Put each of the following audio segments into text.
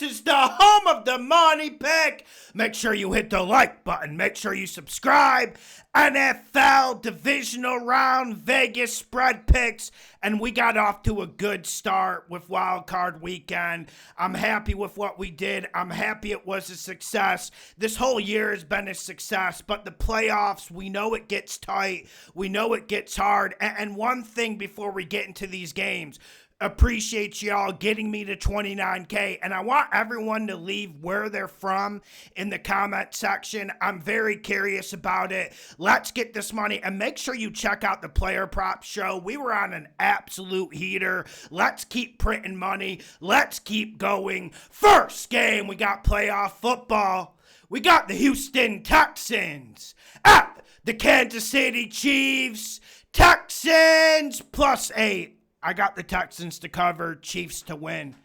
is the home of the money pick. Make sure you hit the like button. Make sure you subscribe. NFL Divisional Round Vegas spread picks. And we got off to a good start with Wild Card Weekend. I'm happy with what we did. I'm happy it was a success. This whole year has been a success, but the playoffs, we know it gets tight. We know it gets hard. And one thing before we get into these games, appreciate y'all getting me to 29K, and I want everyone to leave where they're from in the comment section. I'm very curious about it. Let's get this money, and make sure you check out the Player Prop Show. We were on an absolute heater. Let's keep printing money. Let's keep going. First game, we got playoff football. We got the Houston Texans at the Kansas City Chiefs. Texans +8. I got the Texans to cover, Chiefs to win.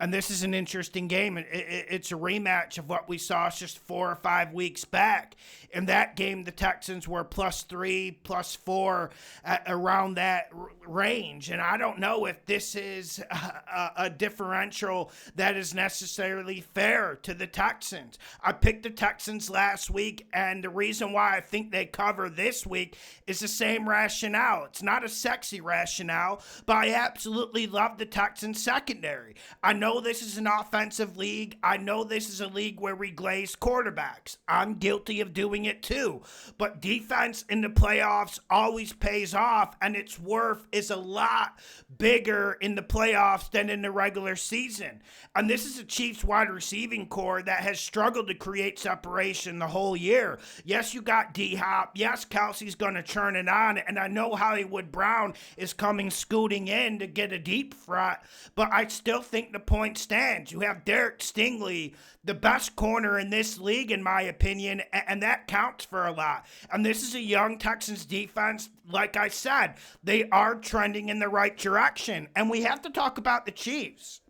And this is an interesting game. It's a rematch of what we saw just 4 or 5 weeks back. In that game, the Texans were +3, +4, around that range. And I don't know if this is a differential that is necessarily fair to the Texans. I picked the Texans last week, and the reason why I think they cover this week is the same rationale. It's not a sexy rationale, but I absolutely love the Texans secondary. I know this is an offensive league. I know this is a league where we glaze quarterbacks. I'm guilty of doing it too. But defense in the playoffs always pays off, and its worth is a lot bigger in the playoffs than in the regular season. And this is a Chiefs wide receiving core that has struggled to create separation the whole year. Yes, you got D-Hop. Yes, Kelsey's going to churn it on, and I know Hollywood Brown is coming scooting in to get a deep threat, but I still think the point stands. You have Derek Stingley, the best corner in this league, in my opinion, and that counts for a lot. And this is a young Texans defense. Like I said, they are trending in the right direction. And we have to talk about the Chiefs.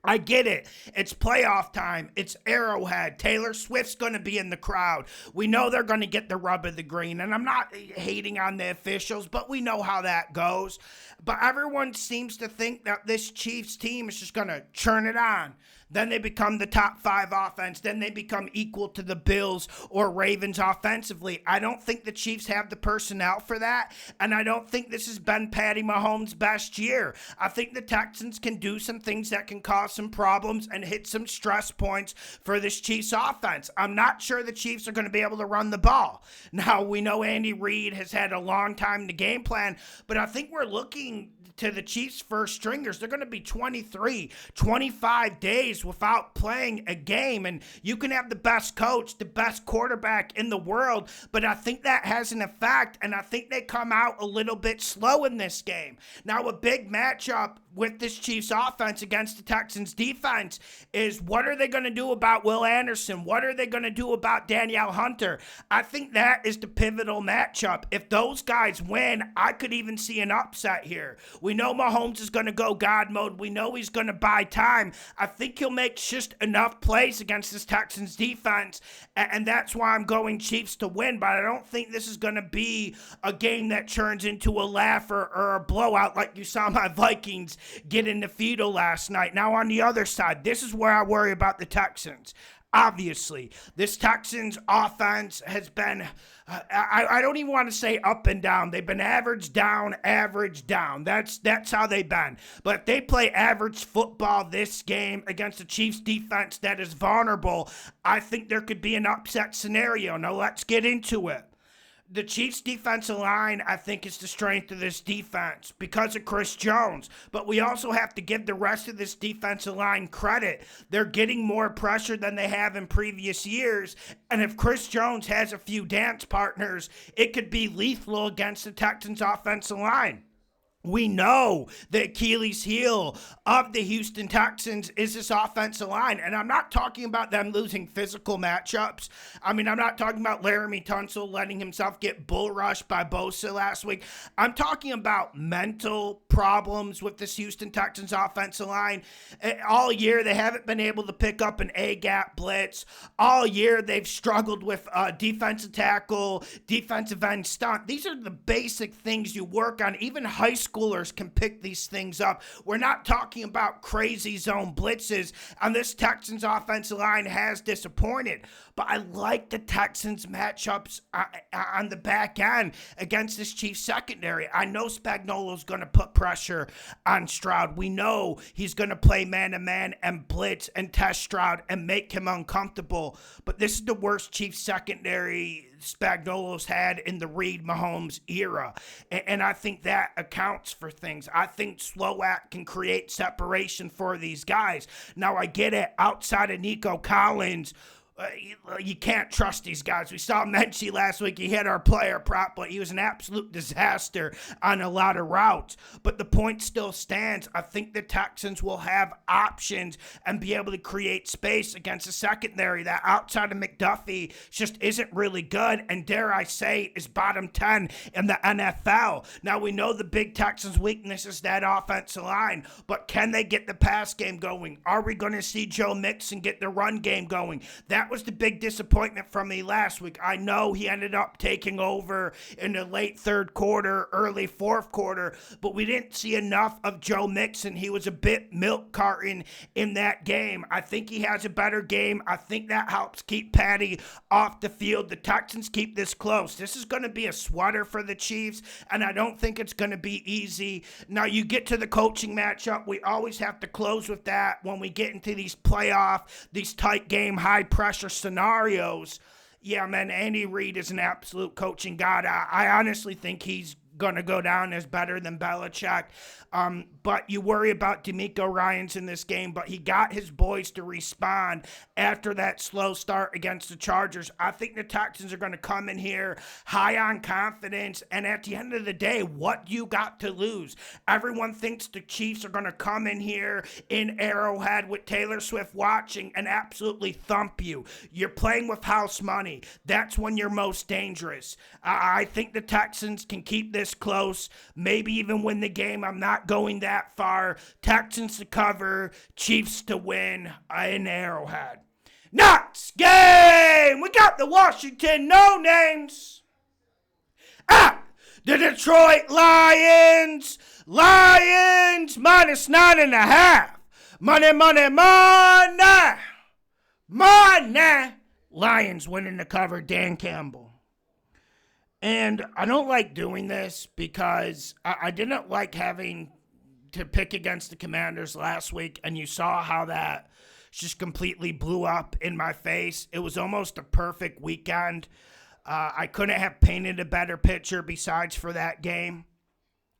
I get it. It's playoff time. It's Arrowhead. Taylor Swift's going to be in the crowd. We know they're going to get the rub of the green. And I'm not hating on the officials, but we know how that goes. But everyone seems to think that this Chiefs team is just going to churn it on. Then they become the top 5 offense. Then they become equal to the Bills or Ravens offensively. I don't think the Chiefs have the personnel for that, and I don't think this has been Patty Mahomes' best year. I think the Texans can do some things that can cause some problems and hit some stress points for this Chiefs offense. I'm not sure the Chiefs are going to be able to run the ball. Now, we know Andy Reid has had a long time to game plan, but I think we're looking to the Chiefs' first stringers. They're going to be 23, 25 days without playing a game, and you can have the best coach, the best quarterback in the world, but I think that has an effect, and I think they come out a little bit slow in this game. Now, a big matchup with this Chiefs offense against the Texans defense is, what are they going to do about Will Anderson? What are they going to do about Danielle Hunter? I think that is the pivotal matchup. If those guys win, I could even see an upset here. We know Mahomes is going to go God mode. We know he's going to buy time. I think he'll make just enough plays against this Texans defense, and that's why I'm going Chiefs to win, but I don't think this is going to be a game that turns into a laugh or a blowout like you saw my Vikings get in the fetal last night. Now, on the other side, this is where I worry about the Texans. Obviously, this Texans offense has been, I don't even want to say up and down. They've been average down, average down. That's how they've been. But if they play average football this game against a Chiefs defense that is vulnerable, I think there could be an upset scenario. Now, let's get into it. The Chiefs' defensive line, I think, is the strength of this defense because of Chris Jones. But we also have to give the rest of this defensive line credit. They're getting more pressure than they have in previous years. And if Chris Jones has a few dance partners, it could be lethal against the Texans' offensive line. We know the Achilles heel of the Houston Texans is this offensive line. And I'm not talking about them losing physical matchups. I mean, I'm not talking about Laramie Tunsil letting himself get bull rushed by Bosa last week. I'm talking about mental problems with this Houston Texans offensive line. All year, they haven't been able to pick up an A-gap blitz. All year, they've struggled with defensive tackle, defensive end stunt. These are the basic things you work on. Even high school schoolers can pick these things up. We're not talking about crazy zone blitzes, and this Texans offensive line has disappointed. But I like the Texans matchups on the back end against this Chiefs secondary. I know Spagnuolo's going to put pressure on Stroud. We know he's going to play man-to-man and blitz and test Stroud and make him uncomfortable. But this is the worst Chiefs secondary Spagnuolo's had in the Reed Mahomes era. And I think that accounts for things. I think Slowak can create separation for these guys. Now, I get it. Outside of Nico Collins, you can't trust these guys. We saw Menchie last week. He hit our player prop, but he was an absolute disaster on a lot of routes. But the point still stands. I think the Texans will have options and be able to create space against a secondary that outside of McDuffie just isn't really good, and dare I say is bottom 10 in the NFL. Now, we know the big Texans' weakness is that offensive line, but can they get the pass game going? Are we going to see Joe Mixon get the run game going? That was the big disappointment from me last week. I know he ended up taking over in the late third quarter, early fourth quarter, but we didn't see enough of Joe Mixon. He was a bit milk carton in that game. I think he has a better game. I think that helps keep Patty off the field. The Texans keep this close. This is going to be a sweater for the Chiefs, and I don't think it's going to be easy. Now, you get to the coaching matchup. We always have to close with that when we get into these playoff, these tight game, high pressure scenarios. Yeah, man, Andy Reid is an absolute coaching god. I honestly think he's going to go down as better than Belichick. But you worry about D'Amico Ryans in this game, but he got his boys to respond after that slow start against the Chargers. I think the Texans are going to come in here high on confidence, and at the end of the day, what you got to lose? Everyone thinks the Chiefs are going to come in here in Arrowhead with Taylor Swift watching and absolutely thump you. You're playing with house money. That's when you're most dangerous. I think the Texans can keep this close, maybe even win the game. I'm not going that far. Texans to cover, Chiefs to win in Arrowhead. Next game, we got the Washington no-names at the Detroit Lions. Lions minus 9.5. Money, money, money. Money. Lions winning the cover, Dan Campbell. And I don't like doing this because I didn't like having to pick against the Commanders last week, and you saw how that just completely blew up in my face. It was almost a perfect weekend. I couldn't have painted a better picture besides for that game.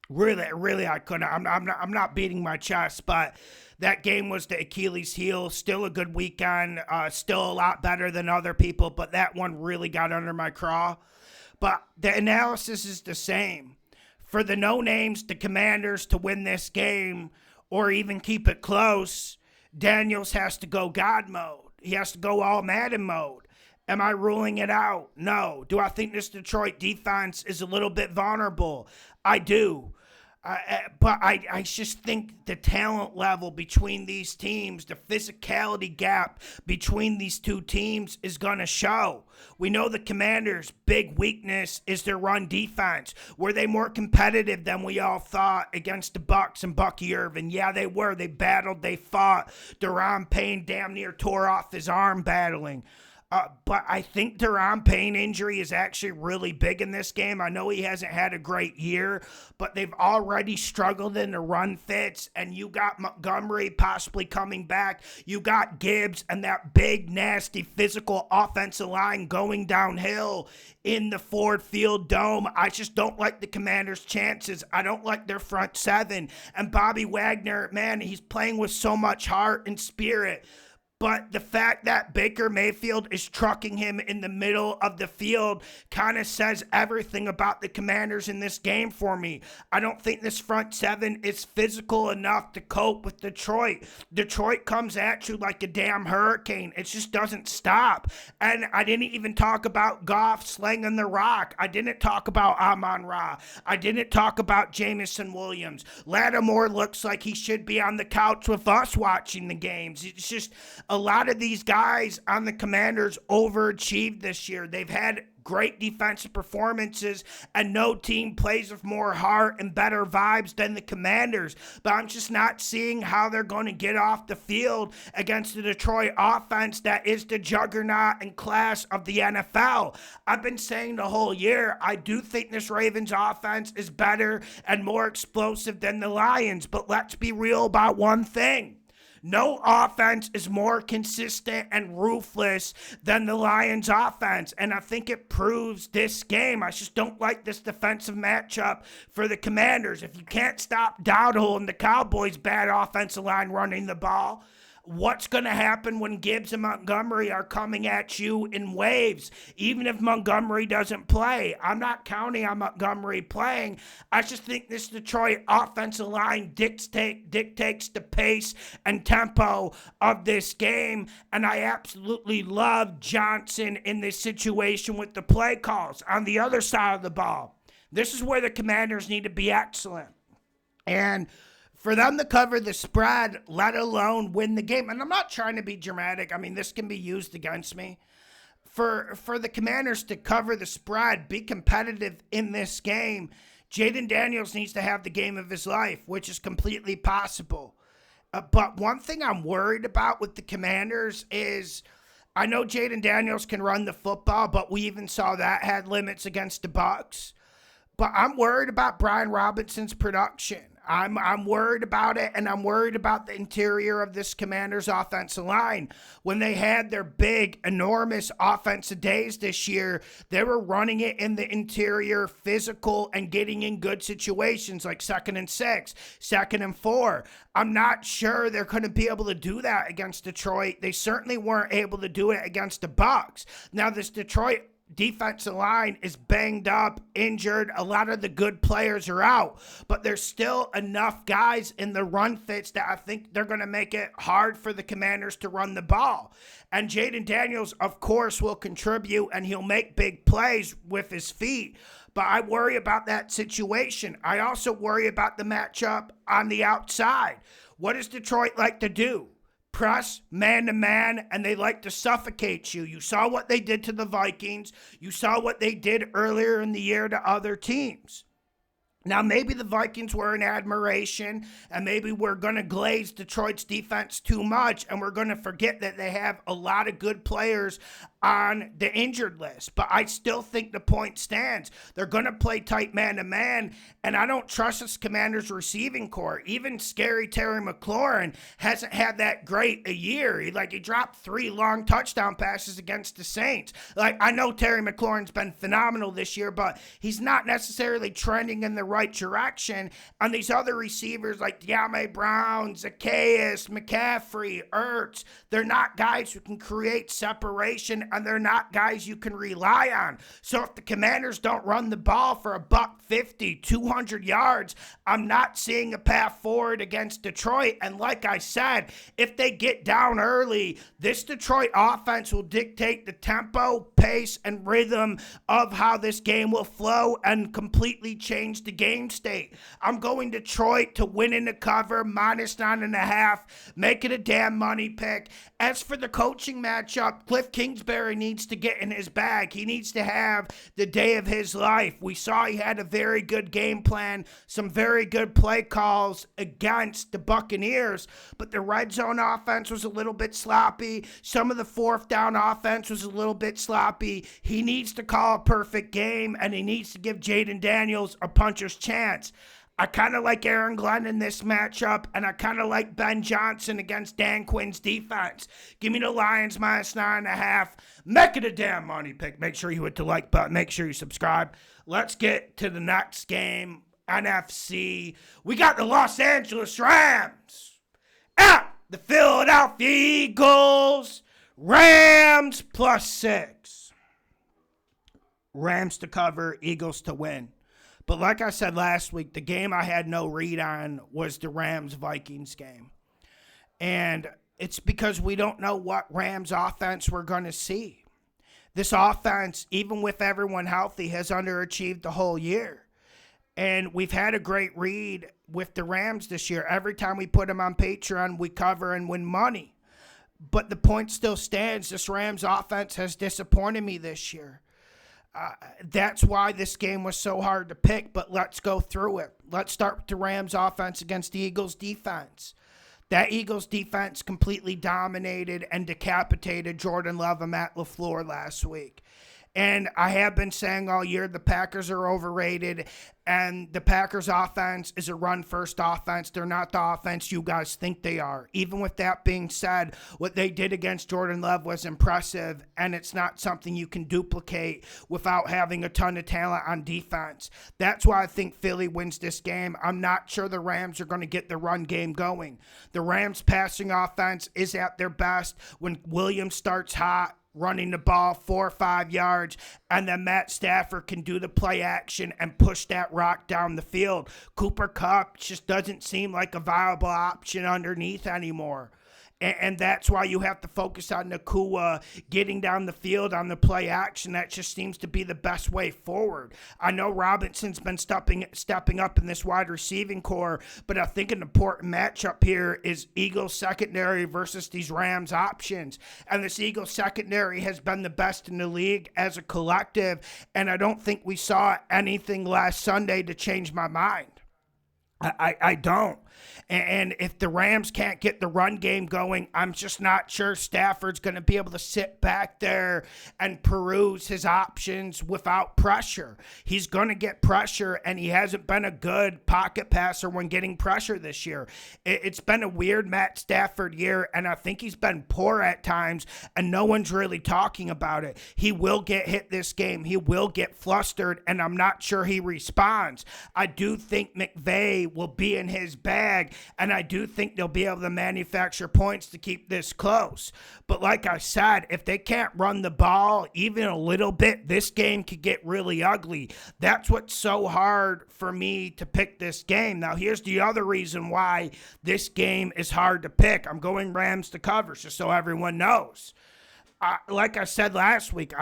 Really, I couldn't. I'm not beating my chest, but that game was the Achilles heel. Still a good weekend. Still a lot better than other people, but that one really got under my craw. But the analysis is the same. For the no-names, the Commanders, to win this game or even keep it close, Daniels has to go God mode. He has to go all Madden mode. Am I ruling it out? No. Do I think this Detroit defense is a little bit vulnerable? I do. But I just think the talent level between these teams, the physicality gap between these two teams is going to show. We know the Commanders' big weakness is their run defense. Were they more competitive than we all thought against the Bucs and Bucky Irvin? Yeah, they were. They battled. They fought. Deron Payne damn near tore off his arm battling. But I think Deron Payne injury is actually really big in this game. I know he hasn't had a great year, but they've already struggled in the run fits, and you got Montgomery possibly coming back. You got Gibbs and that big, nasty, physical offensive line going downhill in the Ford Field Dome. I just don't like the Commanders' chances. I don't like their front seven. And Bobby Wagner, man, he's playing with so much heart and spirit. But the fact that Baker Mayfield is trucking him in the middle of the field kind of says everything about the Commanders in this game for me. I don't think this front seven is physical enough to cope with Detroit. Detroit comes at you like a damn hurricane. It just doesn't stop. And I didn't even talk about Goff slinging the rock. I didn't talk about Amon-Ra. I didn't talk about Jameson Williams. Lattimore looks like he should be on the couch with us watching the games. It's just A lot of these guys on the Commanders overachieved this year. They've had great defensive performances, and no team plays with more heart and better vibes than the Commanders. But I'm just not seeing how they're going to get off the field against the Detroit offense that is the juggernaut and class of the NFL. I've been saying the whole year, I do think this Ravens offense is better and more explosive than the Lions. But let's be real about one thing. No offense is more consistent and ruthless than the Lions offense, and I think it proves this game. I just don't like this defensive matchup for the Commanders. If you can't stop Dowdle and the Cowboys' bad offensive line running the ball, what's going to happen when Gibbs and Montgomery are coming at you in waves? Even if Montgomery doesn't play, I'm not counting on Montgomery playing. I just think this Detroit offensive line dictates the pace and tempo of this game, and I absolutely love Johnson in this situation with the play calls. On the other side of the ball, this is where the Commanders need to be excellent. And for them to cover the spread, let alone win the game. And I'm not trying to be dramatic. I mean, this can be used against me. For the Commanders to cover the spread, be competitive in this game, Jaden Daniels needs to have the game of his life, which is completely possible. But one thing I'm worried about with the Commanders is, I know Jaden Daniels can run the football, but we even saw that had limits against the Bucs. But I'm worried about Brian Robinson's production. I'm worried about it, and I'm worried about the interior of this Commanders offensive line. When they had their big, enormous offensive days this year, they were running it in the interior, physical, and getting in good situations like 2nd and 6, 2nd and 4. I'm not sure they're going to be able to do that against Detroit. They certainly weren't able to do it against the Bucs. Now, this Detroit defensive line is banged up, injured. A lot of the good players are out, but there's still enough guys in the run fits that I think they're going to make it hard for the Commanders to run the ball. And Jaden Daniels, of course, will contribute, and he'll make big plays with his feet. But I worry about that situation. I also worry about the matchup on the outside. What does Detroit like to do? Press man-to-man, and they like to suffocate you. You saw what they did to the Vikings. You saw what they did earlier in the year to other teams. Now, maybe the Vikings were in admiration, and maybe we're going to glaze Detroit's defense too much, and we're going to forget that they have a lot of good players on the injured list. But I still think the point stands. They're going to play tight man-to-man, and I don't trust this Commanders receiving core. Even scary Terry McLaurin hasn't had that great a year. He dropped 3 long touchdown passes against the Saints. I know Terry McLaurin's been phenomenal this year, but he's not necessarily trending in the right direction. And these other receivers like De'Ami Brown, Zacchaeus, McCaffrey, Ertz, they're not guys who can create separation, and they're not guys you can rely on. So if the Commanders don't run the ball for $150, 200 yards, I'm not seeing a path forward against Detroit. And like I said, if they get down early, this Detroit offense will dictate the tempo, pace, and rhythm of how this game will flow and completely change the game state. I'm going Detroit to win in the cover, -9.5. Make it a damn money pick. As for the coaching matchup, Cliff Kingsbury needs to get in his bag. He needs to have the day of his life. We saw he had a very good game plan, some very good play calls against the Buccaneers, but the red zone offense was a little bit sloppy. Some of the 4th down offense was a little bit sloppy. He needs to call a perfect game, and he needs to give Jaden Daniels a puncher's chance. I kind of like Aaron Glenn in this matchup, and I kind of like Ben Johnson against Dan Quinn's defense. Give me the Lions -9.5. Make it a damn money pick. Make sure you hit the like button. Make sure you subscribe. Let's get to the next game, NFC. We got the Los Angeles Rams at the Philadelphia Eagles. Rams +6. Rams to cover, Eagles to win. But like I said last week, the game I had no read on was the Rams-Vikings game. And it's because we don't know what Rams offense we're going to see. This offense, even with everyone healthy, has underachieved the whole year. And we've had a great read with the Rams this year. Every time we put them on Patreon, we cover and win money. But the point still stands. This Rams offense has disappointed me this year. That's why this game was so hard to pick, but let's go through it. Let's start with the Rams offense against the Eagles defense. That Eagles defense completely dominated and decapitated Jordan Love and Matt LaFleur last week. And I have been saying all year the Packers are overrated, and the Packers offense is a run-first offense. They're not the offense you guys think they are. Even with that being said, what they did against Jordan Love was impressive, and it's not something you can duplicate without having a ton of talent on defense. That's why I think Philly wins this game. I'm not sure the Rams are going to get the run game going. The Rams passing offense is at their best when Williams starts hot, running the ball 4 or 5 yards, and then Matt Stafford can do the play action and push that rock down the field. Cooper Kupp just doesn't seem like a viable option underneath anymore. And that's why you have to focus on Nakua getting down the field on the play action. That just seems to be the best way forward. I know Robinson's been stepping up in this wide receiving core, but I think an important matchup here is Eagles secondary versus these Rams options. And this Eagles secondary has been the best in the league as a collective, and I don't think we saw anything last Sunday to change my mind. I don't. And if the Rams can't get the run game going, I'm just not sure Stafford's going to be able to sit back there and peruse his options without pressure. He's going to get pressure, and he hasn't been a good pocket passer when getting pressure this year. It's been a weird Matt Stafford year, and I think he's been poor at times, and no one's really talking about it. He will get hit this game. He will get flustered, and I'm not sure he responds. I do think McVay will be in his bag, and I do think they'll be able to manufacture points to keep this close. But like I said, if they can't run the ball even a little bit, this game could get really ugly. That's what's so hard for me to pick this game. Now, here's the other reason why this game is hard to pick. I'm going Rams to cover, just so everyone knows. Like I said last week,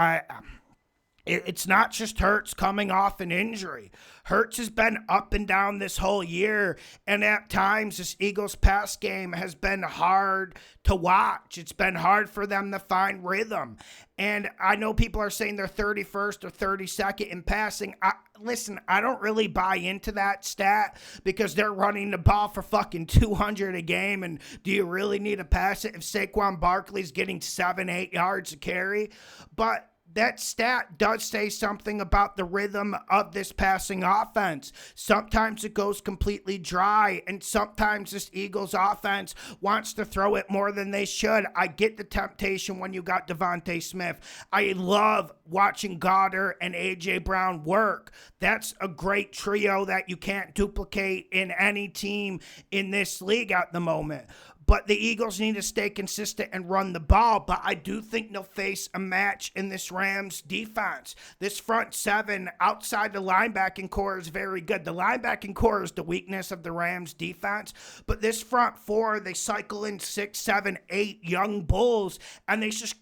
it's not just Hurts coming off an injury. Hurts has been up and down this whole year, and at times this Eagles pass game has been hard to watch. It's been hard for them to find rhythm. And I know people are saying they're 31st or 32nd in passing. Listen, I don't really buy into that stat because they're running the ball for fucking 200 a game, and do you really need to pass it if Saquon Barkley's getting 7-8 yards a carry? But that stat does say something about the rhythm of this passing offense. Sometimes it goes completely dry, and sometimes this Eagles offense wants to throw it more than they should. I get the temptation when you got Devontae Smith. I love watching Goddard and A.J. Brown work. That's a great trio that you can't duplicate in any team in this league at the moment. But the Eagles need to stay consistent and run the ball. But I do think they'll face a match in this Rams defense. This front seven outside the linebacking core is very good. The linebacking core is the weakness of the Rams defense. But this front four, they cycle in 6, 7, 8 young bulls, and they just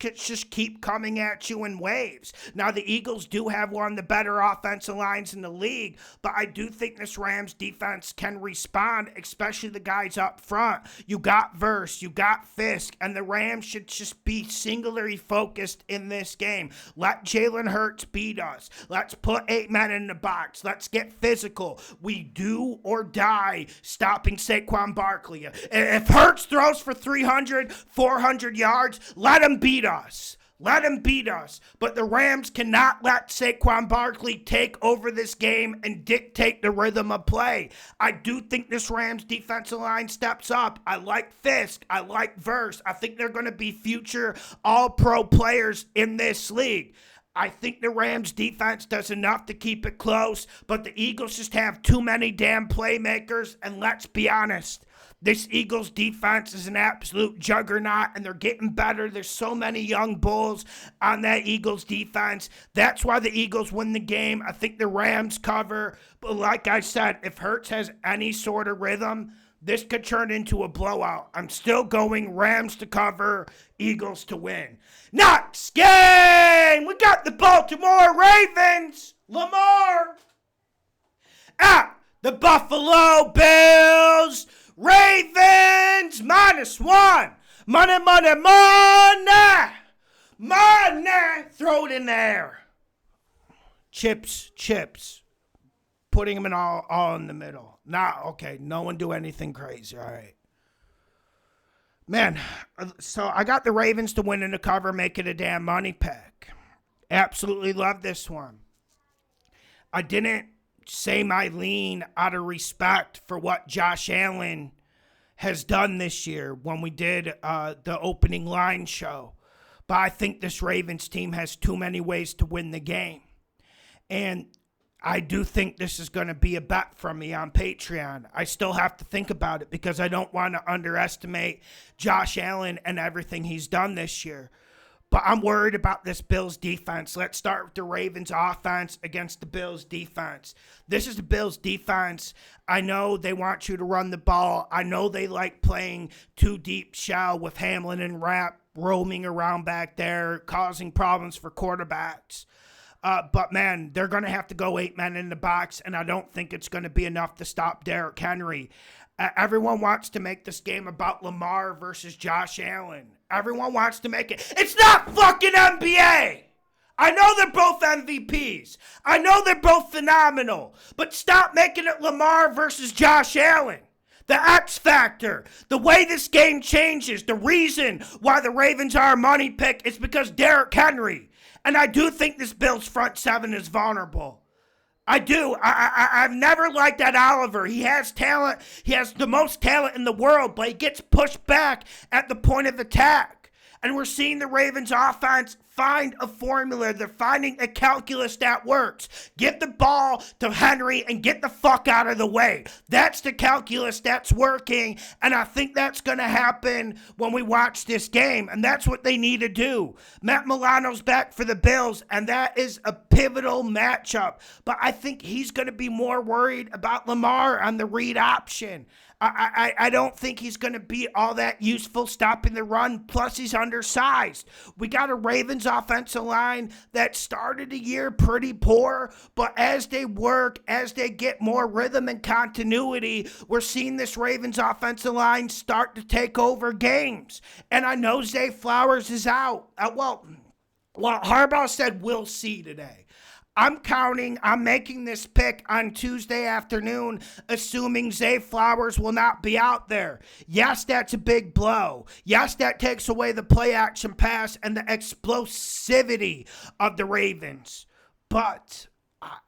keep coming at you in waves. Now, the Eagles do have one of the better offensive lines in the league, but I do think this Rams defense can respond, especially the guys up front. You got Verse, you got Fisk, and the Rams should just be singularly focused in this game. Let Jalen Hurts beat us. Let's put 8 men in the box. Let's get physical. We do or die stopping Saquon Barkley. If Hurts throws for 300, 400 yards, let him beat us. Let him beat us. But the Rams cannot let Saquon Barkley take over this game and dictate the rhythm of play. I do think this Rams defensive line steps up. I like Fisk. I like Verse. I think they're going to be future all-pro players in this league. I think the Rams defense does enough to keep it close, but the Eagles just have too many damn playmakers, and let's be honest. This Eagles defense is an absolute juggernaut, and they're getting better. There's so many young bulls on that Eagles defense. That's why the Eagles win the game. I think the Rams cover. But like I said, if Hurts has any sort of rhythm, this could turn into a blowout. I'm still going Rams to cover, Eagles to win. Next game, we got the Baltimore Ravens. Lamar at the Buffalo Bills. Ravens -1. Money, money, money! Money! Throw it in there. Chips. Putting them in all in the middle. Okay, no one do anything crazy, all right. Man, so I got the Ravens to win in the cover, make it a damn money pick. Absolutely love this one. I didn't say my lean out of respect for what Josh Allen has done this year when we did the opening line show. But I think this Ravens team has too many ways to win the game. And I do think this is going to be a bet from me on Patreon. I still have to think about it because I don't want to underestimate Josh Allen and everything he's done this year. But I'm worried about this Bills defense. Let's start with the Ravens offense against the Bills defense. This is the Bills defense. I know they want you to run the ball. I know they like playing two deep shell with Hamlin and Rapp roaming around back there, causing problems for quarterbacks. But, man, they're going to have to go 8 men in the box, and I don't think it's going to be enough to stop Derrick Henry. Everyone wants to make this game about Lamar versus Josh Allen. Everyone wants to make it. It's not fucking NBA. I know they're both MVPs. I know they're both phenomenal. But stop making it Lamar versus Josh Allen. The X factor, the way this game changes, the reason why the Ravens are a money pick is because Derrick Henry. And I do think this Bills front seven is vulnerable. I do. I've never liked that Oliver. He has talent. He has the most talent in the world, but he gets pushed back at the point of attack. And we're seeing the Ravens offense find a formula. They're finding a calculus that works. Give the ball to Henry and get the fuck out of the way. That's the calculus that's working, and I think that's going to happen when we watch this game, and that's what they need to do. Matt Milano's back for the Bills, and that is a pivotal matchup, but I think he's going to be more worried about Lamar on the read option. I don't think he's going to be all that useful stopping the run, plus he's undersized. We got a Ravens offensive line that started the year pretty poor, but as they work, as they get more rhythm and continuity, we're seeing this Ravens offensive line start to take over games. And I know Zay Flowers is out. Well, Harbaugh said we'll see today. I'm making this pick on Tuesday afternoon, assuming Zay Flowers will not be out there. Yes, that's a big blow. Yes, that takes away the play action pass and the explosivity of the Ravens. But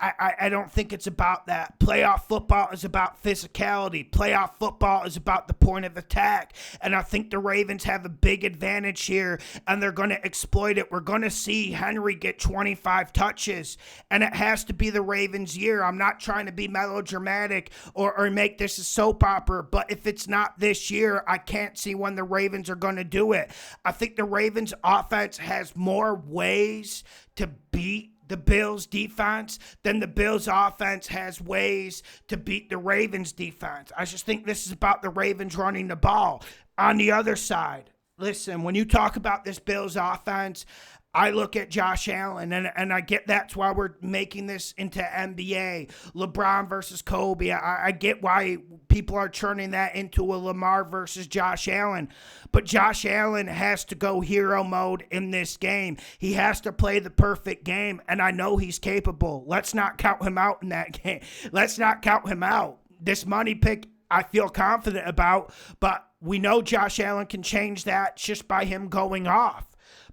I don't think it's about that. Playoff football is about physicality. Playoff football is about the point of attack. And I think the Ravens have a big advantage here, and they're going to exploit it. We're going to see Henry get 25 touches, and it has to be the Ravens' year. I'm not trying to be melodramatic or make this a soap opera, but if it's not this year, I can't see when the Ravens are going to do it. I think the Ravens' offense has more ways to beat the Bills defense than the Bills offense has ways to beat the Ravens defense. I just think this is about the Ravens running the ball. On the other side, listen, when you talk about this Bills offense, I look at Josh Allen, and I get that's why we're making this into NBA. LeBron versus Kobe. I get why people are turning that into a Lamar versus Josh Allen. But Josh Allen has to go hero mode in this game. He has to play the perfect game, and I know he's capable. Let's not count him out in that game. Let's not count him out. This money pick, I feel confident about, but we know Josh Allen can change that just by him going off.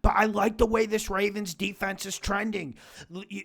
But I like the way this Ravens defense is trending.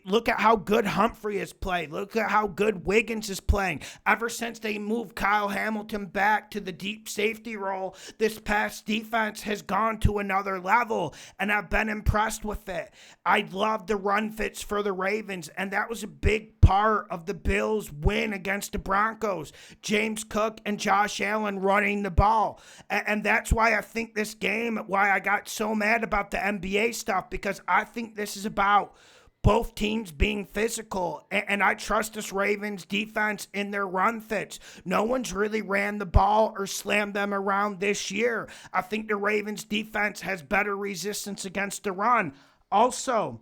Look at how good Humphrey has played. Look at how good Wiggins is playing. Ever since they moved Kyle Hamilton back to the deep safety role, this past defense has gone to another level, and I've been impressed with it. I love the run fits for the Ravens, and that was a big part of the Bills' win against the Broncos. James Cook and Josh Allen running the ball. And that's why I think this game, why I got so mad about the NBA stuff, because I think this is about both teams being physical, and I trust this Ravens defense in their run fits. No one's really ran the ball or slammed them around this year. I think the Ravens defense has better resistance against the run. Also,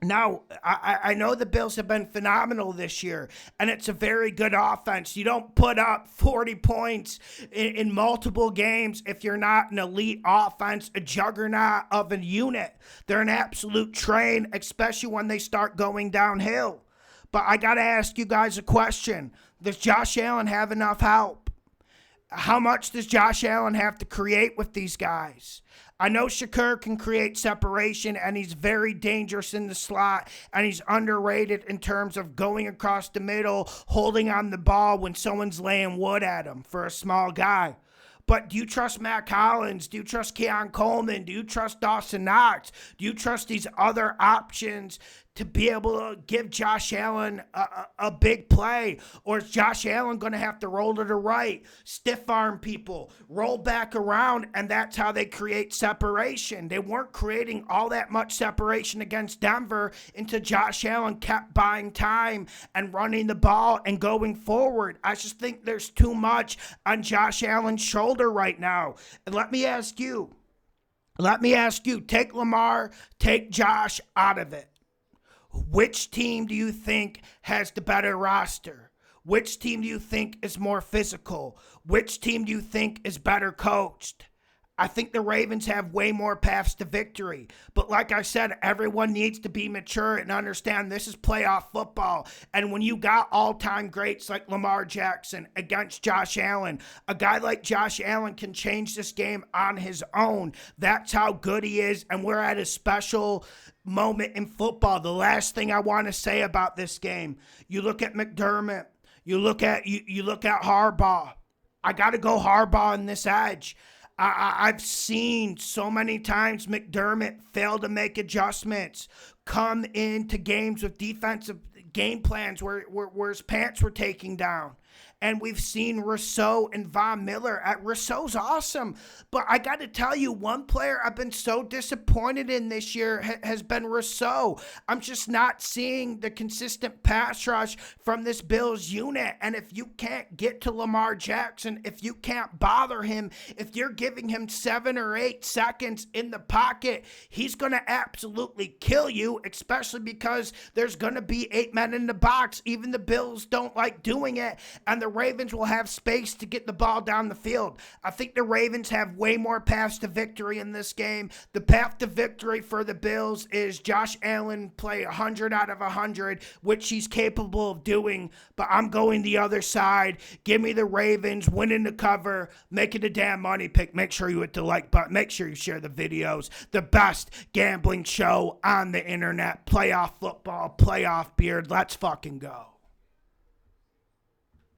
Now, I know the Bills have been phenomenal this year, and it's a very good offense. You don't put up 40 points in multiple games if you're not an elite offense, a juggernaut of a unit. They're an absolute train, especially when they start going downhill. But I got to ask you guys a question. Does Josh Allen have enough help? How much does Josh Allen have to create with these guys? I know Shakur can create separation, and he's very dangerous in the slot, and he's underrated in terms of going across the middle, holding on the ball when someone's laying wood at him for a small guy. But do you trust Matt Collins? Do you trust Keon Coleman? Do you trust Dawson Knox? Do you trust these other options to be able to give Josh Allen a big play? Or is Josh Allen going to have to roll to the right, stiff arm people, roll back around, and that's how they create separation? They weren't creating all that much separation against Denver until Josh Allen kept buying time and running the ball and going forward. I just think there's too much on Josh Allen's shoulder right now. And let me ask you, take Lamar, take Josh out of it. Which team do you think has the better roster? Which team do you think is more physical? Which team do you think is better coached? I think the Ravens have way more paths to victory. But like I said, everyone needs to be mature and understand this is playoff football. And when you got all-time greats like Lamar Jackson against Josh Allen, a guy like Josh Allen can change this game on his own. That's how good he is, and we're at a special moment in football. The last thing I want to say about this game, you look at McDermott, you look at Harbaugh. I got to go Harbaugh in this edge. I've seen so many times McDermott fail to make adjustments, come into games with defensive game plans where his pants were taking down. And we've seen Rousseau and Von Miller. Rousseau's awesome. But I got to tell you, one player I've been so disappointed in this year has been Rousseau. I'm just not seeing the consistent pass rush from this Bills unit. And if you can't get to Lamar Jackson, if you can't bother him, if you're giving him 7 or 8 seconds in the pocket, he's going to absolutely kill you, especially because there's going to be 8 men in the box. Even the Bills don't like doing it. And the Ravens will have space to get the ball down the field. I think the Ravens have way more paths to victory in this game. The path to victory for the Bills is Josh Allen play 100 out of 100, which he's capable of doing, but I'm going the other side. Give me the Ravens winning the cover, making a damn money pick. Make sure you hit the like button. Make sure you share the videos. The best gambling show on the internet. Playoff football, playoff beard. Let's fucking go.